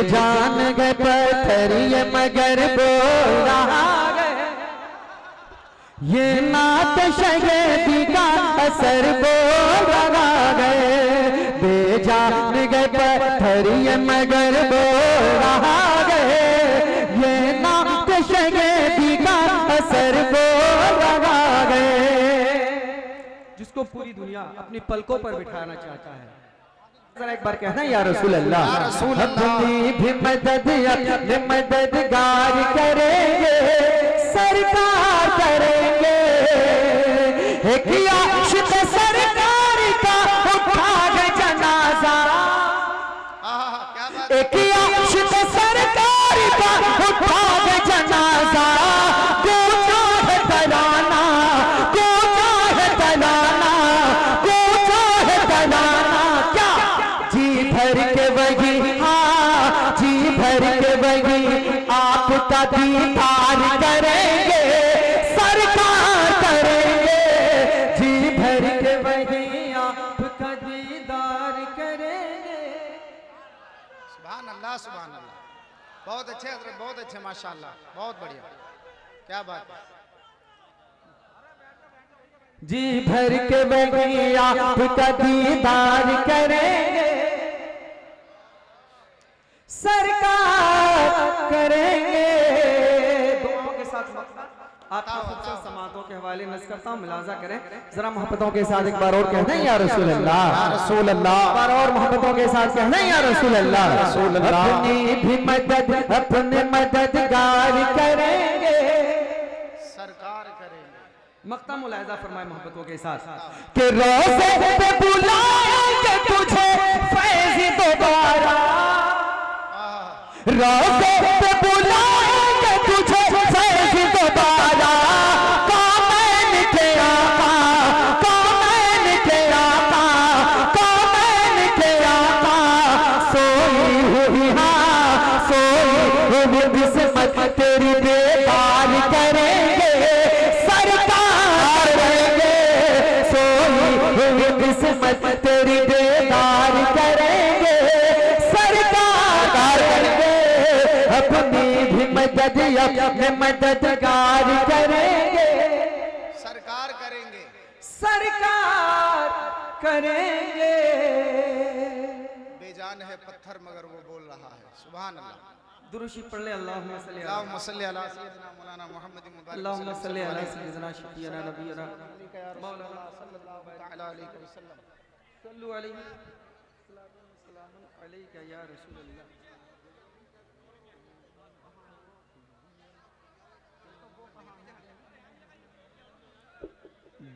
बेजान गए पत्थर ये मगर बोल रहा गए, ये नात शहीदी का असर बोल रहा गए। बेजान गए पत्थर ये मगर बोल रहा गए, ये नात शहीदी का असर बोल रहा गए। जिसको पूरी दुनिया अपनी पलकों पर बिठाना चाहता है, जरा एक बार कहना या रसूल अल्लाह, अपनी भी मदद अपने मददगार करेंगे, सरकार करेंगे। एक आशिक सरकार का उठाए जनाजा, एक आशिक सरकार का उठाए जनाजा, गूंजा है तराना, गूंजा है तराना, गूंजा है तराना। क्या जी भर के वही, हाँ जी भर के वही आपका दीदार करेंगे, सरकार करेंगे। जी भर के वही आपका दीदार करेंगे। सुभान अल्लाह, सुभान अल्लाह। बहुत अच्छे हजरत, बहुत अच्छे, माशाअल्लाह, बहुत बढ़िया, क्या बात है। जी भर के वही आपका दीदार करेंगे, सरकार करेंगे। दुआओं के साथ आपका खूबसूरत समातों के हवाले नज़र करता हूँ, मुलाजा करें जरा मोहब्बतों के साथ एक बार और कहना है या रसूल अल्लाह, या रसूल अल्लाह। एक बार और मोहब्बतों के साथ कहना है या रसूल अल्लाह, रसूल अल्लाह। अपनी भी मदद अपने मददगार करेंगे, सरकार करेंगे। मक्ता मुलाहिजा फरमाए मोहब्बतों के साथ कि रोज़े पे बुलाएंगे तुझे फैज़ दोबारा, रोज़े पे बुलाएंगे तुझे फैज़ दोबारा। कौमैन के आका, कौमैन के आका, कौमैन के आका, सोई हुई, हाँ सोई हुई किस्मत तेरी बेदार करेंगे, सरकार करेंगे। सोई हुई किस्मत तेरी बेदार करेंगे, सरकार करेंगे। अपनी भी मदद अपने मददगार करेंगे, सरकार करेंगे, सरकार करेंगे। बेजान है पत्थर मगर वो बोल रहा है। सुभान अल्लाह। दुरूशी पढ़ ले। अल्लाहुम्मा सल्ली अला, अल्लाहुम्मा सल्ली अला सय्यिदना मौलाना मुहम्मद मुबारक, अल्लाहुम्मा सल्ली अला सय्यिदना शफीअना नबियना मौलाना सल्लल्लाहु तआला अलैहि वसल्लम। सल्लु अलैहि सलामुन अलैका या रसूल अल्लाह।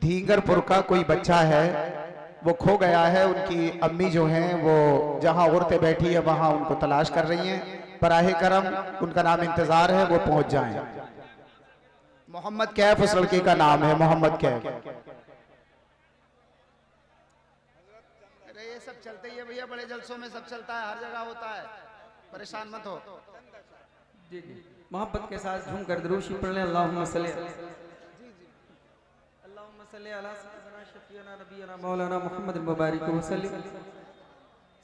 धींगरपुर का कोई बच्चा है, वो खो गया है। उनकी अम्मी जो हैं वो जहां औरतें बैठी है वहां उनको तलाश कर रही हैं। बराहे करम उनका नाम इंतजार है, वो पहुंच जाएं। मोहम्मद कैफ उस लड़के का नाम है, मोहम्मद कैफ। अरे ये सब चलते ही है भैया, बड़े जलसों में सब चलता है, हर जगह होता है, परेशान मत हो। जी जी, मोहब्बत के साथ झूम कर दुरूशी पढ़ ले। अल्लाहुम्मा सल्ली अला सय्यिदना शफीअना नबियना मौलाना मुहम्मद मुबारक वसल्लम।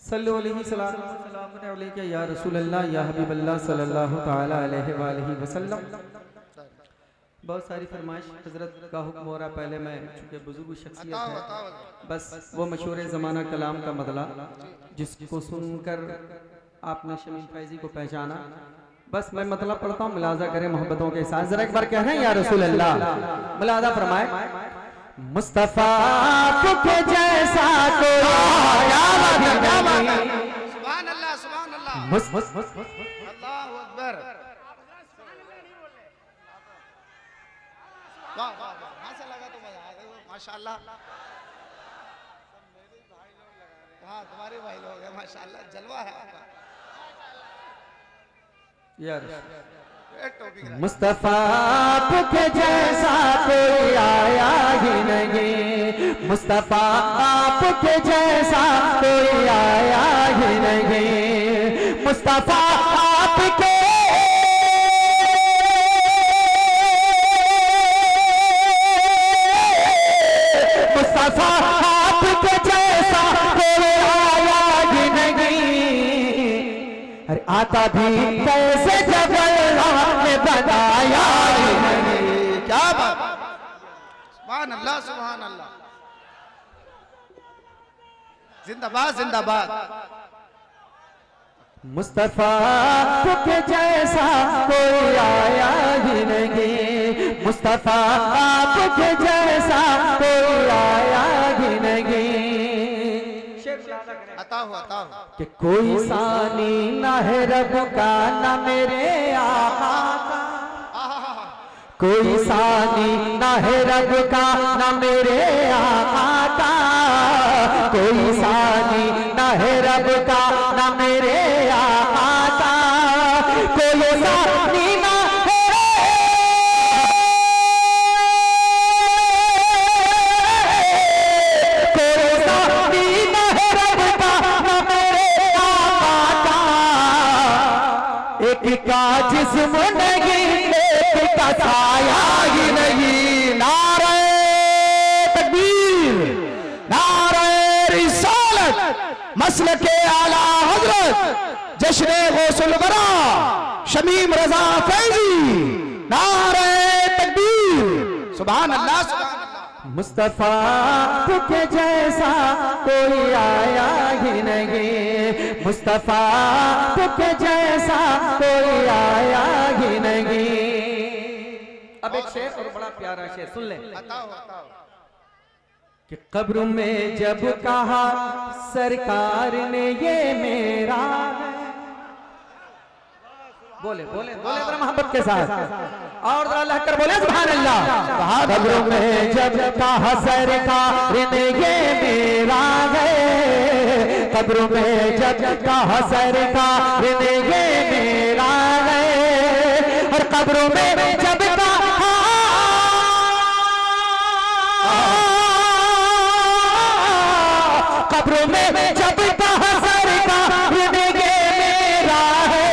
सल्लु अलैहि सलामुन अलैका या रसूल अल्लाह या हबीब अल्लाह सल्लल्लाहु तआला अलैहि वालैहि वसल्लम। बहुत सारी फरमाइश हजरत का हुक्म हो रहा। पहले मैं चूँकि बुजुर्ग शख्सियत है, बस वो मशहूर ज़माना कलाम का बदला जिसको सुनकर आपने शमीम फैजी को पहचाना, बस मैं मतलब पढ़ता हूँ, मुलाजा करें मोहब्बतों के साथ। जरा एक बार कहना है या रसूल अल्लाह, मुलाजा फरमाए। मुस्तफा के जैसा कोई सुभान अल्लाह, सुभान अल्लाह, अल्लाहु अकबर। वाह वाह वाह, कहाँ से लगा तो मजा आया, माशाअल्लाह। हाँ तुम्हारे भाई लोग हैं, माशाअल्लाह, जलवा है आपका यार। मुस्तफा के जैसा कोई आया ही नहीं, मुस्तफा आपके जैसा कोई आया ही नहीं। मुस्तफा आपके मुस्तफा आपके जैसा कोई आया ही नहीं। हर आता भी कैसे जब अल्लाह ने बनाया ही नहीं। क्या बात, सुभान अल्लाह सुभान अल्लाह, जिंदाबाद जिंदाबाद। मुस्तफा के जैसा कोई आया ही नहीं, मुस्तफा के जैसा कोई आया ही नहीं। अता हो कि कोई सानी ना है रब का ना मेरे आका का, कोई सानी ना है रब का ना मेरे आका का, कोई सानी ना है रब का ना मेरे आका का, कोई सानी ना है, कोई सानी ना है रब का ना मेरे आका का। एक का जिस्म नहीं, एक का साया ही नहीं। नारे तकबीर, नारे रिसालत, मसलके आला हजरत जश्न गौसुल वरा शमीम रजा फैजी, नारे तकबीर, सुभान अल्लाह सुभान अल्लाह। मुस्तफा के जैसा कोई आया ही नहीं, मुस्तफा के जैसा कोई आया ही नहीं। अब एक शेर और बड़ा प्यारा शेर सुन ले। अता हो कि कब्र में जब कहा सरकार ने ये मेरा है, बोले बोले बोले जरा मोहब्बत के साथ और जरा अल्लाह कर बोले सुभान अल्लाह। कब्र में जब कहा सरकार ने ये मेरा है, कब्र में जब कहा सरकार ने ये मेरा है, और कब्र में जब कब्रों में जब कहा सरकार ने ये मेरा है,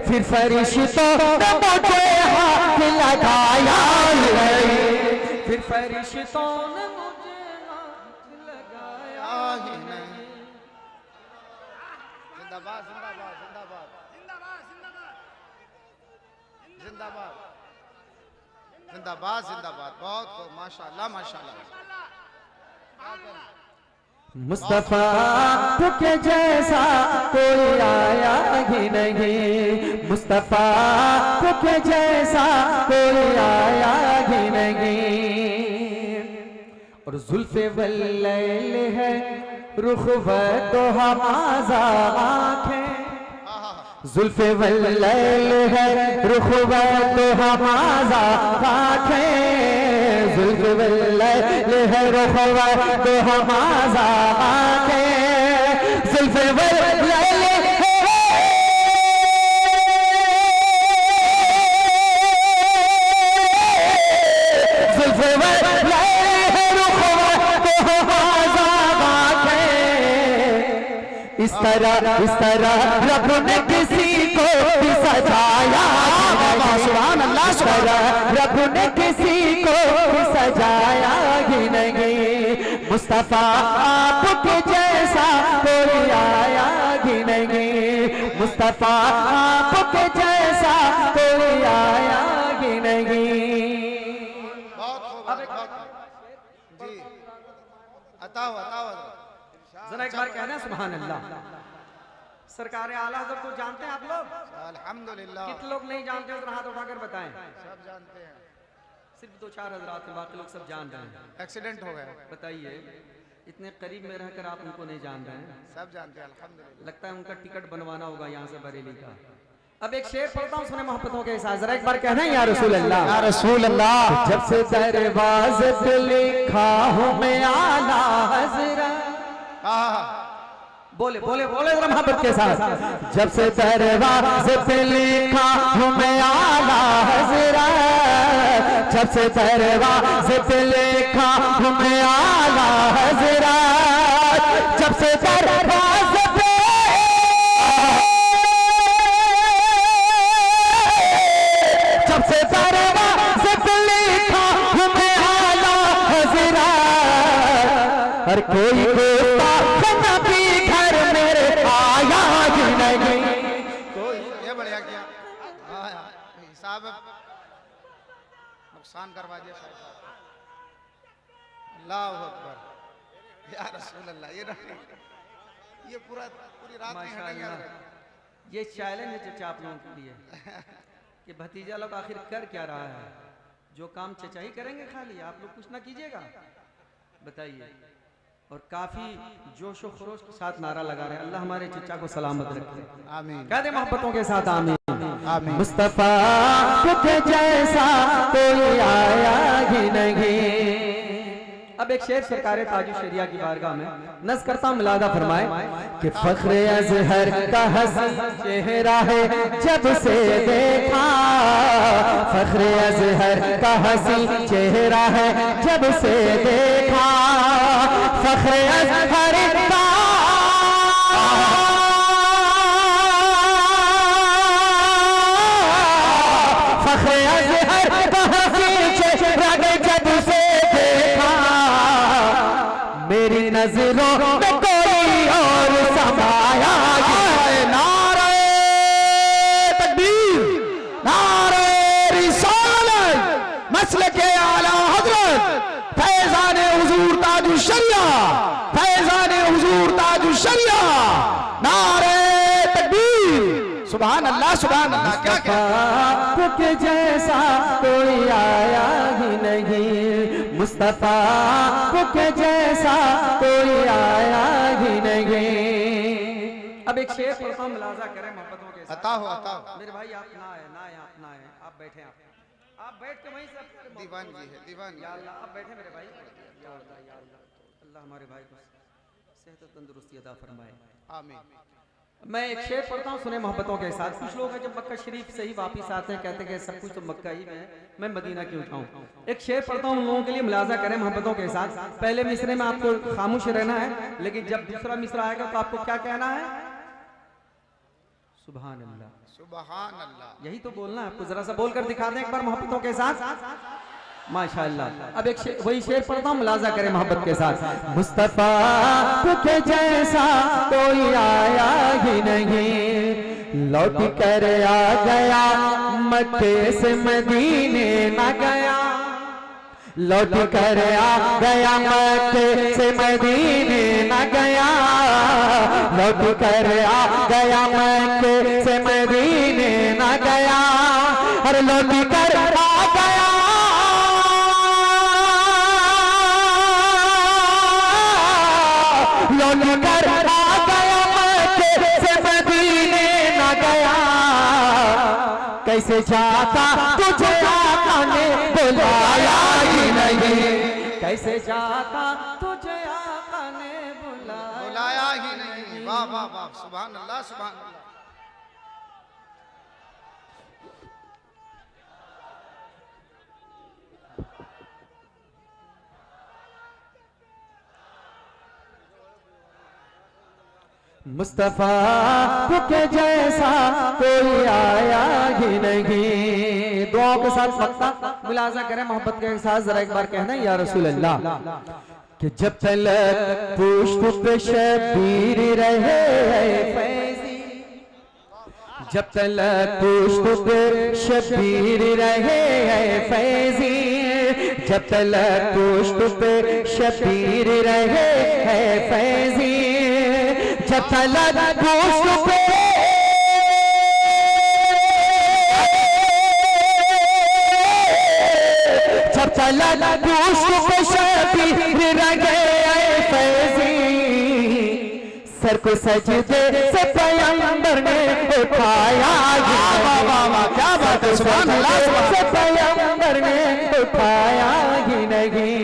फिर फरिश्तों ने मुझे हाथ लगाया ही नहीं, फिर फरिश्तों ने मुझे हाथ लगाया ही नहीं। जिंदाबाद जिंदाबाद जिंदाबाद जिंदाबाद जिंदाबाद जिंदाबाद। बहुत खूब, माशाल्लाह माशाल्लाह। मुस्तफा के जैसा कोई आया ही नहीं, मुस्तफा के जैसा कोई आया ही नहीं। और जुल्फे वल्लैल है रुख व तो हमाज़ा आँखें, जुल्फे वल्लैल है रुख व तो हमाज़ा आँखें, जुल्फे वल्लैल है रुख व तो हमाज़ा आँखें, जुल्फे वल्लैल इस तरह रब ने किसी को भी सजाया, सुभान अल्लाह, इस तरह रब ने किसी को भी सजाया ही नहीं। मुस्तफा आपके जैसा कोई आया ही नहीं, मुस्तफा आपके जैसा कोई आया ही नहीं। बहुत खूब जी। अता हो जरा एक बार कहना सुभान अल्लाह। सरकार आला हज़रत को जानते हैं आप लोग? अल्हम्दुलिल्लाह। कितने लोग नहीं जानते हो? हाथ उठाकर बताएं। सब जानते हैं। सिर्फ 2-4 हज़रात हैं, बाकी लोग सब जान रहे हैं। एक्सीडेंट हो गया। बताइए, इतने करीब में रहकर आप उनको नहीं जान रहे हैं? सब जानते हैं अल्हम्दुलिल्लाह। लगता है उनका टिकट बनवाना होगा यहाँ से बरेली का। अब एक शेर पढ़ता हूँ, सुने मोहब्बतों के साथ, जरा एक बार कहना है या रसूल अल्लाह, या रसूल अल्लाह। जब से दरवाज़े पे लिखा हूँ मैं आला हज़रत, बोले बोले बोले जरा मोहब्बत के साथ। जब से दरवाज़े पे लिखा हूँ मैं आला हज़रत, जब से दरवाज़े पे लिखा हूँ मैं आला हज़रत, जब से दरवाज़े पे, जब से दरवाज़े पे लिखा हूँ मैं आला हज़रत, हर कोई नबी घर मेरे आया ही नहीं। बढ़िया किया। हाँ यार, हिसाब नुकसान करवा दिया शायद। अल्लाह अकबर या रसूल अल्लाह। ये पूरी रात नहीं हटेंगे। ये चैलेंज है चचा आप लोगों के लिए कि भतीजा लोग आखिर कर क्या रहा है। जो काम चचा ही करेंगे खाली, आप लोग कुछ ना कीजिएगा, बताइए। और काफी जोश व खरोश के साथ नारा लगा रहे हैं। अल्लाह हमारे चचा को सलामत रखे, आमीन। कह दे मोहब्बतों के साथ आमीन आमीन। मुस्तफा के जैसा कोई आया ही नहीं। अब एक शेर सरकार ताजु शरिया की बारगाह में नज़ करता हूं, मिलादा फरमाए कि फख्रे अज़हर का हसन चेहरा है जब से देखा, फख्रे अज़हर का हसन चेहरा है जब से देखा, फख्रे अज़हर का फख्रे अज़हर का हसन चेहरा है जब से देखा, मेरी नजरों में कोई और समाया है। नारे तकबीर, नारे रिसालत, मसलके आला हजरत फैजान हुजूर ताजुश शरिया, फैजान हुजूर ताजुश शरिया, नारे तकबीर, सुभान अल्लाह सुभान अल्लाह। क्या क्या के जैसा कोई आया ही नहीं, मुस्तफा के जैसा कोई आया ही नहीं। अब एक शेर पढ़ता हूं, मुलाजा करें मोहब्बतों के साथ। अता हो मेरे भाई आप ना आए, ना आए, आप ना आए, आप बैठे, आप बैठ के वहीं से दीवान जी है, दीवान या अल्लाह आप बैठे मेरे भाई। या अल्लाह, या अल्लाह, अल्लाह हमारे भाई को सेहत तंदुरुस्ती अता फरमाए, आमीन। मैं एक शेर पढ़ता हूँ, सुने मोहब्बतों के साथ। कुछ लोग हैं जब मक्का शरीफ से ही वापिस आते हैं कहते हैं सब कुछ तो मक्का ही में है, मैं मदीना क्यों जाऊँ। एक शेर पढ़ता हूँ उन लोगों के लिए, मुलाजा करें मोहब्बतों के साथ। पहले मिसरे में आपको खामोश रहना है, लेकिन जब दूसरा मिसरा आएगा तो आपको क्या कहना है? सुभान अल्लाह, सुभान अल्लाह। यही तो बोलना है आपको। जरा सा बोलकर दिखा दें एक बार मोहब्बतों के साथ, माशाअल्लाह। अब एक वही शेर पढ़ता हूँ, मुलाजा करें मोहब्बत के साथ। मुस्तफा के जैसा कोई आया ही नहीं, लौट कर आ गया मक्के से मदीने न गया, लौट कर आ गया मक्के से मदीने न गया, लौट कर आ गया मक्के से मदीने न गया, और लौट कर आ गया लौट कर आ गया मक्के से मदीने न गया, कैसे जाता तुझे आका ने बुलाया ही नहीं, कैसे जाता तुझे आका ने बुलाया ही नहीं। वाह वाह वाह, सुभान अल्लाह सुभान अल्लाह। मुस्तफा के जैसा कोई आया ही नहीं। दुआओं के साथ मक्ता मुलाजा करें मोहब्बत के साथ। जरा एक बार कहना या रसूल अल्लाह कि जब तलक पुष्प पे शबीर रहे फैजी, जब तलक पुष्प पे शबीर रहे फैजी, जब तलक पुष्प पे शबीर रहे फैजी, जब तलक पुष्प पे जब तलक पुष्प पे शबीर रहे फैजी, सर को सजदे से पैगंबर ने उठाया, क्या बात है, सुभान अल्लाह, से पैगंबर ने उठाया ही नहीं।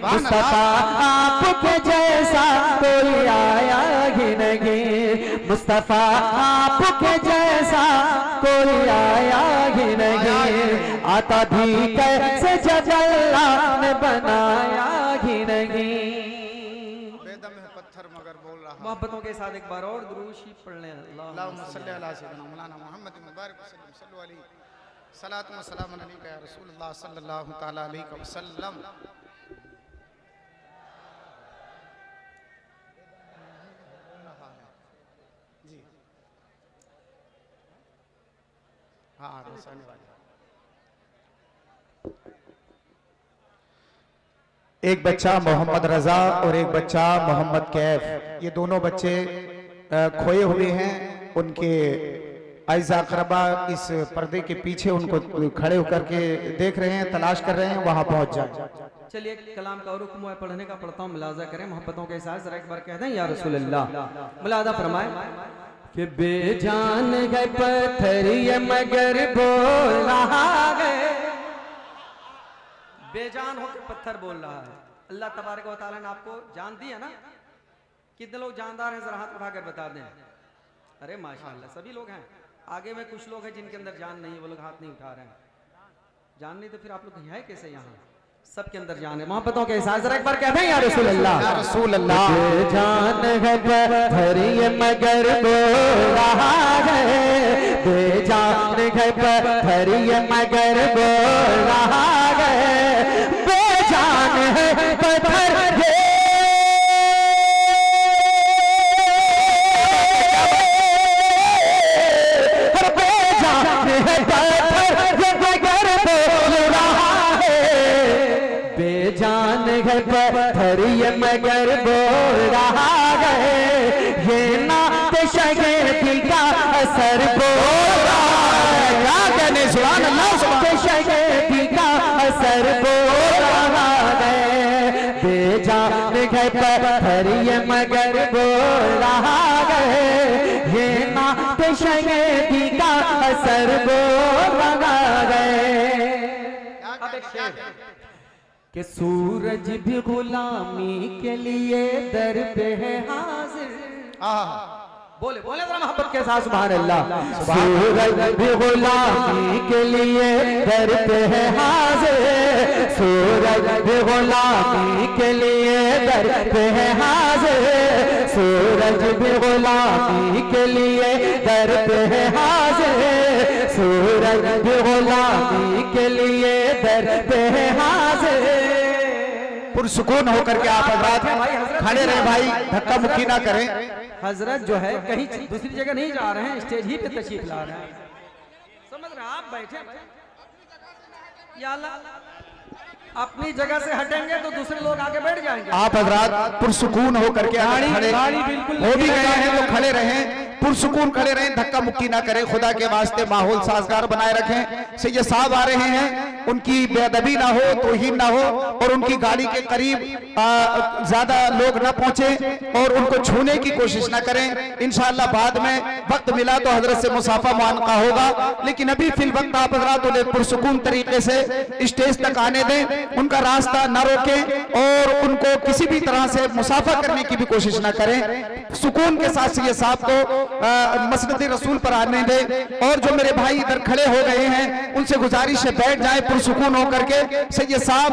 मुस्तफा आपके जैसा कोई आया ही नहीं, मुस्तफा आपके जैसा कोई आया ही नहीं, आता भी कैसे जब अल्लाह ने बनाया ही नहीं। बेदम है पत्थर मगर बोल रहा। मोहब्बतों के साथ एक बार और दुरूद शरीफ पढ़ लें। अल्लाहुम्मा सल्ली अला सय्यिदना मौलाना मुहम्मद मुबारक वसल्लम सल्लु अलैहि सलातु व सलाम अलैका या रसूलुल्लाह सल्लल्लाहु तआला अलैहि वसल्लम। जी हाँ रोसाने वाली। एक बच्चा मोहम्मद रजा और एक बच्चा मोहम्मद कैफ, ये दोनों बच्चे खोए हुए हैं। उनके आइज़ा अक़रबा इस पर्दे के पीछे उनको खड़े होकर के देख रहे हैं, तलाश कर रहे हैं, वहां पहुंच जाए। चलिए कलाम का और हुक्म है पढ़ने का, पढ़ता हूँ, मुलाजा करें मोहब्बतों के साथ। जरा एक बार कह दें या रसूल अल्लाह। मुलाजा फरमाए कि बेजान गए पत्थर ये मगर बोल रहा है, बेजान होकर पत्थर बोल रहा है। अल्लाह तबारक व तआला ने आपको जान दी है ना? कितने लोग जानदार हैं, जरा हाथ उठाकर बता दें। अरे माशाअल्लाह सभी लोग हैं। आगे में कुछ लोग हैं जिनके अंदर जान नहीं है, वो लोग हाथ नहीं उठा रहे हैं। जान नहीं तो फिर आप लोग है कैसे यहाँ? सबके अंदर जान है। मोहब्बतों के साथ जरा एक बार कहते हैं या रसूल अल्लाह। या रसूल अल्लाह। बेजान है पत्थर ये मगर बोल रहा है, बेजान है पत्थर ये मगर बोल रहा है, बेजान है पत्थर ये बेजान है पत्थर ये मगर बोल रहा है, ये नात शगेदी का असर बोल रहा है। क्या कहने सुभान अल्लाह, शगेदी का असर बोल रहा है, बेजान है पत्थर ये मगर बोल रहा है, ये नात शगेदी का असर बोल रहा है। अब एक शेर कि सूरज भी गुलामी के लिए दर पे है हाजिर। बोले बोले जरा मोहब्बत के साथ सुभान अल्लाह। सूरज भी गुलामी के लिए दर पे है हाजिर, सूरज भी गुलामी के लिए दर पे है हाजिर, सूरज भी गुलामी के लिए दर पे है हाजिर, सूरज भी गुलामी के लिए दर पे है हाजिर। पुरसुकून होकर के आप हजरात खड़े रहे भाई, धक्का मुक्की ना करें। हजरत जो है कहीं दूसरी जगह नहीं जा रहे हैं, स्टेज ही पे तशरीफ ला रहे हैं। समझ रहे आप बैठे या अल्लाह अपनी जगह से हटेंगे तो दूसरे लोग आगे बैठ जाएंगे। आप हजरात पुरसुकून होकर के खड़े हो भी गए हैं तो खड़े रहें, पुरसुकून खड़े रहें, धक्का मुक्की ना करें। खुदा के वास्ते माहौल साजगार बनाए रखें। सैयद साहब आ रहे हैं, उनकी बेअदबी ना हो, तौहीन ना हो, और उनकी गाड़ी के करीब ज्यादा लोग ना पहुंचे और उनको छूने की कोशिश ना करें। इंशाअल्लाह बाद में वक्त मिला तो हजरत से मुसाफा मुआनका होगा, लेकिन अभी फिल वक्त आप हजरात उन्हें पुरसुकून तरीके से स्टेज तक आने दें, उनका रास्ता ना रोकें और उनको किसी भी तरह से मुसाफा करने की भी कोशिश ना करें। सुकून के साथ सैयद साहब को मसनद रसूल पर आने दें। और जो मेरे भाई इधर खड़े हो गए हैं उनसे गुजारिश है बैठ जाए पुरसुकून होकर के। सैयद साहब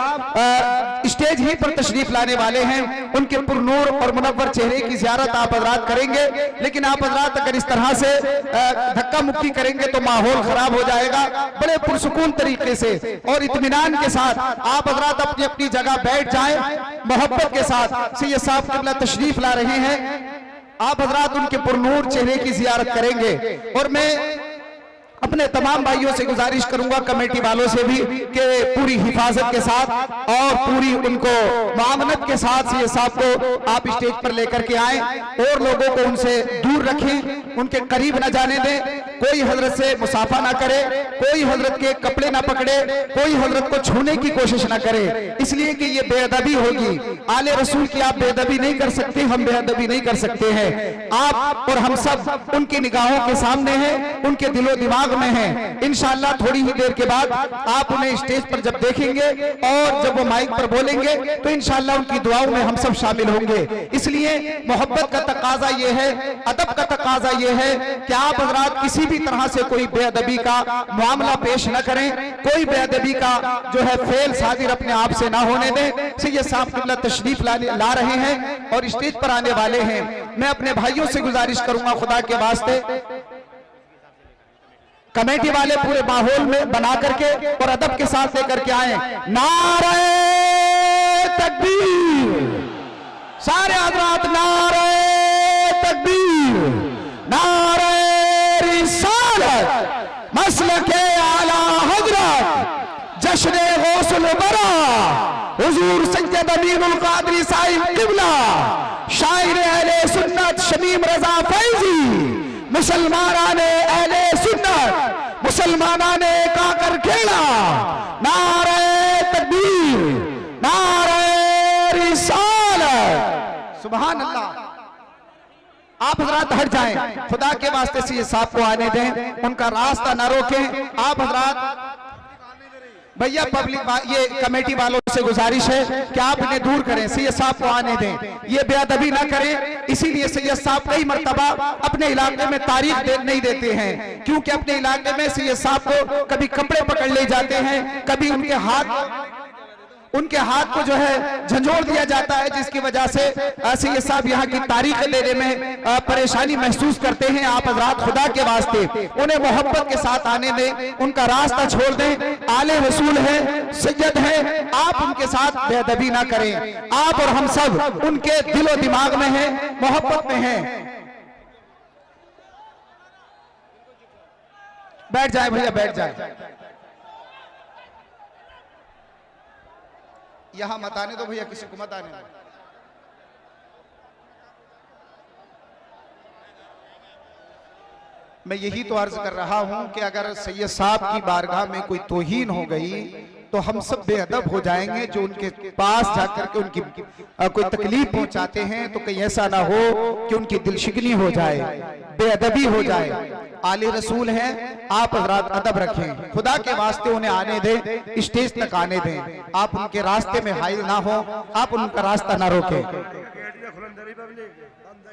स्टेज ही पर तशरीफ लाने वाले हैं, उनके पुरनूर और मुनव्वर चेहरे की ज़ियारत आप हजरात करेंगे, लेकिन आप हजरात अगर इस तरह से धक्का मुक्की करेंगे तो माहौल खराब हो जाएगा। बड़े पुरसुकून तरीके से और इत्मीनान के साथ आप हजरात अपनी अपनी जगह बैठ जाएं, मोहब्बत के साथ। सैयद साहब क़िबला तशरीफ ला रहे हैं, आप हजरात उनके पुरनूर चेहरे की जियारत करेंगे। और मैं अपने तमाम भाइयों से गुजारिश करूंगा, कमेटी वालों से भी, कि पूरी हिफाजत के साथ और पूरी उनको मामनत के साथ ये साहब को आप स्टेज पर लेकर के आए और लोगों को उनसे दूर रखें, उनके करीब न जाने दें। कोई हजरत से मुसाफा ना करे, कोई हजरत के कपड़े ना पकड़े, कोई हजरत को छूने की कोशिश ना करे, इसलिए कि ये बेअदबी होगी। आले रसूल की आप बेअदबी नहीं कर सकते, हम बेअदबी नहीं कर सकते हैं। आप और हम सब उनकी निगाहों के सामने हैं, उनके दिलो दिमाग में है। इंशाअल्लाह थोड़ी ही देर के बाद आप उन्हें स्टेज पर जब देखेंगे और जब वो माइक पर बोलेंगे तो इंशाअल्लाह उनकी दुआओं में हम सब शामिल होंगे। इसलिए मोहब्बत का तकाजा ये है, अदब का तकाजा ये है कि आप हजरात किसी भी तरह से कोई बेअदबी का मामला पेश न करें, कोई बेअदबी का जो है फेल साजिर अपने आप से ना होने दें। सैयद साहब क़िबला तशरीफ ला रहे हैं और स्टेज पर आने वाले हैं। मैं अपने भाइयों से गुजारिश करूंगा खुदा के वास्ते, कमेटी वाले पूरे माहौल में बना करके और अदब के साथ लेकर के आए। नारे तकबीर, सारे हजरात नारे तकबीर, नारे रिसालत, मसलके आला हजरत जश्न गौसुल बरा हुजूर सैयद अमीरुल कादरी साहिब किबला शायर अहले सुन्नत शमीम रजा फैजी मुसलमाना ने अहले सुन्नत मुसलमाना ने काकर खेला नारे तकबीर नारे रिसालत सुभान अल्लाह। आप हजरात हट जाएं, खुदा के वास्ते से ये साहब को आने दें, उनका रास्ता ना रोकें। आप हजरात भैया पब्लिक ये कमेटी वालों से गुजारिश है कि आप इन्हें दूर करें, सैयद साहब को आने दें, ये बेअदबी ना करें। इसीलिए सैयद साहब कई मर्तबा अपने इलाके में तारीख नहीं देते हैं, क्योंकि अपने इलाके में सैयद साहब को कभी कपड़े पकड़ ले जाते हैं, कभी उनके हाथ को जो है झंझोड़ दिया जाता है, जिसकी वजह से सैयद साहब यहाँ की तारीख लेने में परेशानी महसूस करते हैं। आप हजरात खुदा के वास्ते उन्हें मोहब्बत के साथ आने दें, उनका रास्ता छोड़ दें। आले रसूल है, सैयद है, आप उनके साथ बेअदबी ना करें। आप और हम सब उनके दिलो दिमाग में हैं, मोहब्बत में हैं। बैठ जाए भैया, बैठ जाए। यहां मत आने दो भैया, किसी को मत आने दो। मैं यही तो अर्ज कर रहा हूं कि अगर सैयद साहब की बारगाह में कोई तौहीन हो गई तो हम सब बेअदब हो जाएंगे। जो उनके पास जाकर के उनकी कोई तकलीफ पहुंचाते हैं तो कहीं ऐसा ना हो कि उनकी दिलशिकनी हो जाए, बेअदबी हो जाए। आले रसूल हैं, आप हजरात अदब रखें, खुदा के वास्ते उन्हें आने दें, स्टेज तक आने दें। आप उनके रास्ते में हाइल ना हो, आप उनका रास्ता ना रोकें।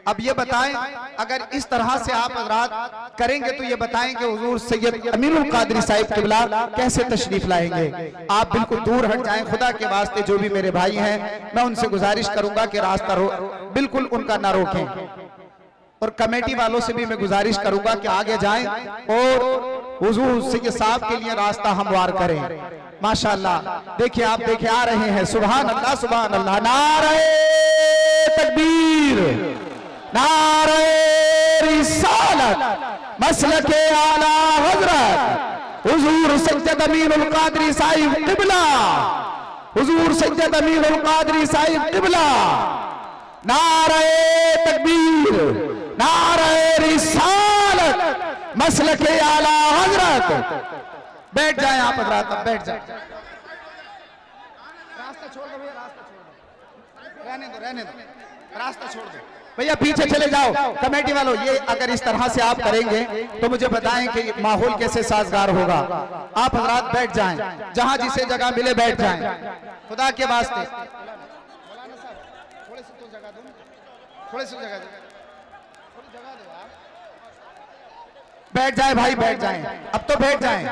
अब ये बताएं, अगर इस तरह से आप हजरात करेंगे तो ये बताएं कि हुजूर सैयद अमीरुल कादरी साहिब किबला कैसे तशरीफ लाएंगे। आप बिल्कुल दूर हट जाएं, खुदा के वास्ते। जो भी मेरे भाई हैं, मैं उनसे गुजारिश करूंगा कि रास्ता बिल्कुल उनका ना रोकें। और कमेटी वालों से भी मैं गुजारिश करूंगा कि आगे जाएं और हुजूर सैयद साहब के लिए रास्ता हमवार करें। माशाअल्लाह, देखिए आप देखिए आ रहे हैं। सुभान अल्लाह, सुभान अल्लाह। नारे तकबीर, नारे रिसालत, मसलके आला हजरत हुजूर सैयद अमीरुल कादरी साहिब किबला, हुजूर सैयद अमीरुल कादरी साहिब किबला। नारे तकबीर, नारे रिसालत, मसलके आला हजरत। बैठ जाएं आप हजरात, अब बैठ जाएं। रास्ता छोड़ दो भैया, रास्ता छोड़ दो, रहने दो, रहने दो, रास्ता छोड़ दो भैया, पीछे चले जाओ। कमेटी वालों, ये अगर इस तरह से आप करेंगे तो मुझे बताएं कि माहौल कैसे साजगार होगा। आप हजरात बैठ जाएं, जहां जिसे जगह मिले बैठ जाएं, खुदा के वास्ते। थोड़ी सी जगह दो, बैठ जाए भाई, बैठ जाएं, अब तो बैठ जाएं।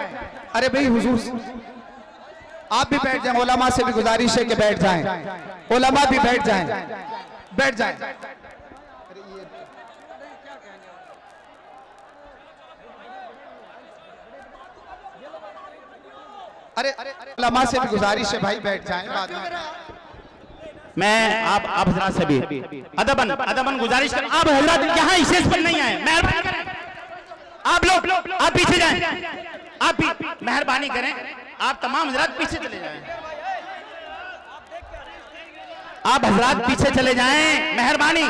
अरे भाई हुजूर आप भी बैठ जाएं, उलमा से भी गुजारिश है कि बैठ जाएं, उलमा भी बैठ जाएं, बैठ जाएं। अरे उलमा से भी गुजारिश है भाई, बैठ जाएं। बाद में मैं आप हजरात से भी अदबन गुजारिश कर, आप हजरात यहाँ स्टेज पर नहीं आए, मेहरबानी करें। आप लोग आप पीछे जाएं, आप भी मेहरबानी करें, आप तमाम हजरात पीछे चले जाएं, आप हजरात पीछे चले जाएं, मेहरबानी।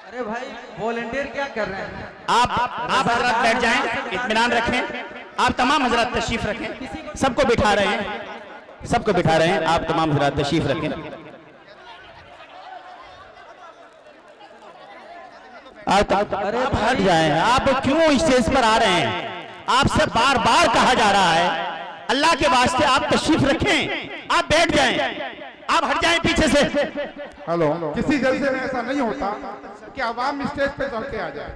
अरे भाई वॉलंटियर क्या कर रहे हैं? आप हजरात बैठ जाएं, इत्मीनान रखें। आप तमाम हजरात तशरीफ रखें, सबको बिठा रहे हैं, सबको बिठा रहे हैं, आप तमाम हजरात तशरीफ रखें। आप हट जाएं, आप क्यों स्टेज पर आ रहे हैं? आपसे बार बार कहा जा रहा है, अल्लाह के वास्ते आप तशरीफ रखें, आप बैठ जाएं, आप हट जाएं पीछे से। हेलो, किसी जलसे में ऐसा नहीं होता कि आवाम स्टेज पे चढ़ के आ जाए।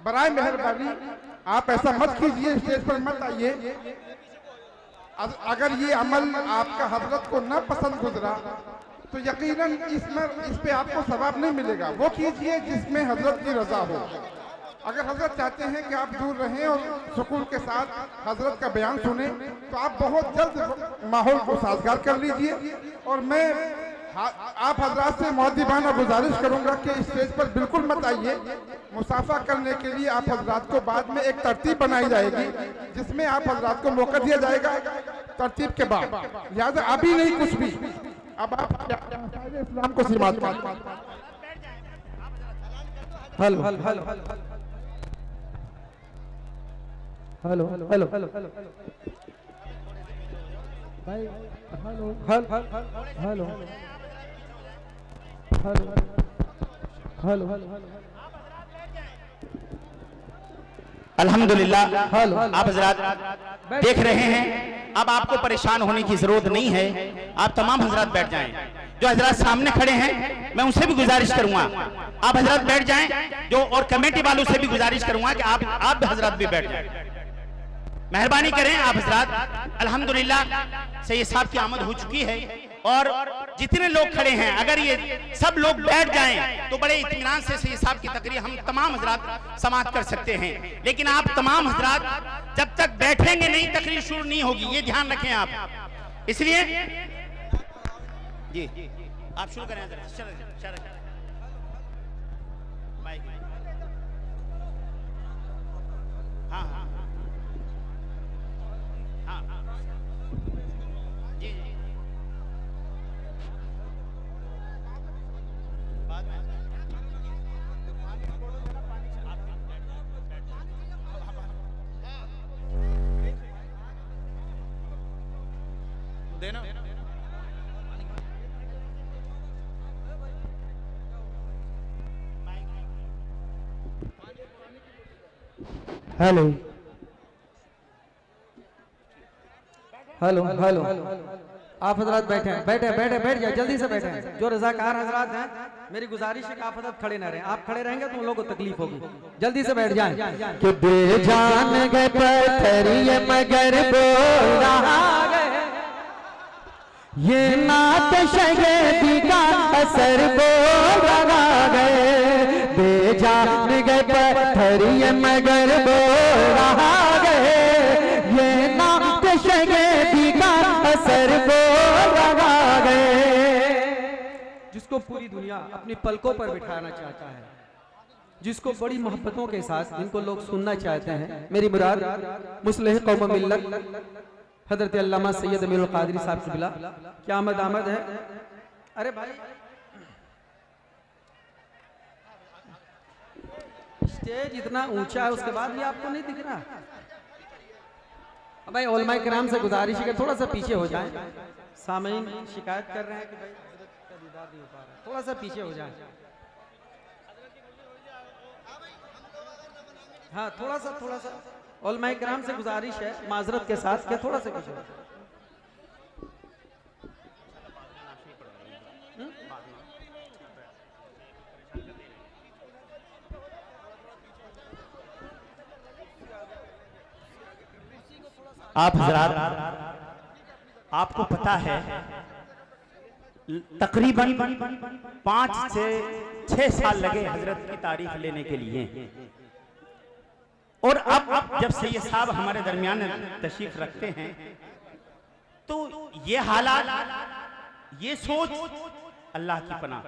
बराए मेहरबानी आप ऐसा मत कीजिए, स्टेज पर मत आइए। अगर ये अमल आपका हजरत को न पसंद गुजरा तो यकीनन इस पे आपको सवाब नहीं मिलेगा। वो कीजिए जिसमें हजरत की रजा हो। अगर हजरत चाहते हैं कि आप दूर रहें और सुकून के साथ हजरत का बयान सुने तो आप बहुत जल्द माहौल को साजगार कर लीजिए। और मैं आप हजरात से मुअद्दिबाना गुजारिश करूंगा कि स्टेज पर बिल्कुल मत आइए, मुसाफा करने के लिए आप हजरात को बाद में एक तरतीब बनाई जाएगी जिसमें आप हजरात को मौका दिया जाएगा तरतीब के बाद, लिहाजा अभी नहीं कुछ भी, अब आप इस्लाम को समाप्त करें। Hello hello hello hello hello hello भाई hello hello hello hello hello अल्हम्दुलिल्लाह हेलो आप हजरात देख रहे हैं, अब आपको परेशान होने की जरूरत नहीं है, आप तमाम हजरात बैठ जाएं। जो हजरात सामने खड़े हैं मैं उनसे भी गुजारिश करूंगा आप हजरात बैठ जाएं, जो और कमेटी वालों से भी गुजारिश करूंगा कि आप हजरात भी बैठ जाएं, मेहरबानी करें आप हजरात। अल्हम्दुलिल्लाह सैयद साहब की आमद हो चुकी है और जितने लोग खड़े हैं अगर ये सब लोग बैठ जाएं तो बड़े इत्मीनान से सैयद साहब की तकरीर हम तमाम हजरात समाप्त कर सकते हैं, लेकिन आप तमाम हजरात जब तक बैठेंगे नहीं तकरीर शुरू नहीं होगी, ये ध्यान रखें आप। इसलिए जी आप शुरू करें हजरत। हाँ हाँ जी जी बाद में देना हेलो हेलो हेलो आप हजरात बैठे हैं, बैठ जाए, जल्दी से बैठे हैं। जो रजाकार हजरात हैं मेरी गुजारिश है कि आप हजरात खड़े ना रहें, आप खड़े रहेंगे तो उन लोगों को तकलीफ होगी, जल्दी से बैठ जाएं। कि बेजान गए पत्थरिए मगर बोल रहा गए, ये नात शगेदी का असर बोल रहा गए, बेजान गए पत्थरिए मगर बोल रहा गए, ये नात शगेदी का असर बोल रहा गए। जिसको पूरी दुनिया अपनी पलकों पर बिठाना चाहता है, जिसको बड़ी मोहब्बतों के साथ जिनको लोग सुनना चाहते हैं, मेरी मुराद मुस्लिह कौम मिल्लत हजरत अल्लामा सैयद अमीरुल कादरी साहब क़िबला क्या आमद है। अरे भाई स्टेज इतना ऊंचा है उसके बाद भी आपको नहीं दिख रहा। भाई उलमाए किराम से गुजारिश है कि थोड़ा सा पीछे हो जाएं, सामीन शिकायत कर रहे हैं कि भाई हजरत का दीदार नहीं हो पा रहा, थोड़ा सा पीछे हो जाएं। हाँ थोड़ा सा उलमाए किराम से गुजारिश है माजरत के साथ क्या थोड़ा सा पीछे हो जाए। आप हजरात आपको पता है तकरीबन 5 से 6 साल लगे हजरत की तारीख लेने के लिए, और अब जब सैयद साहब हमारे दरमियान तशरीफ रखते हैं तो ये हालात, ये सोच अल्लाह की पनाह,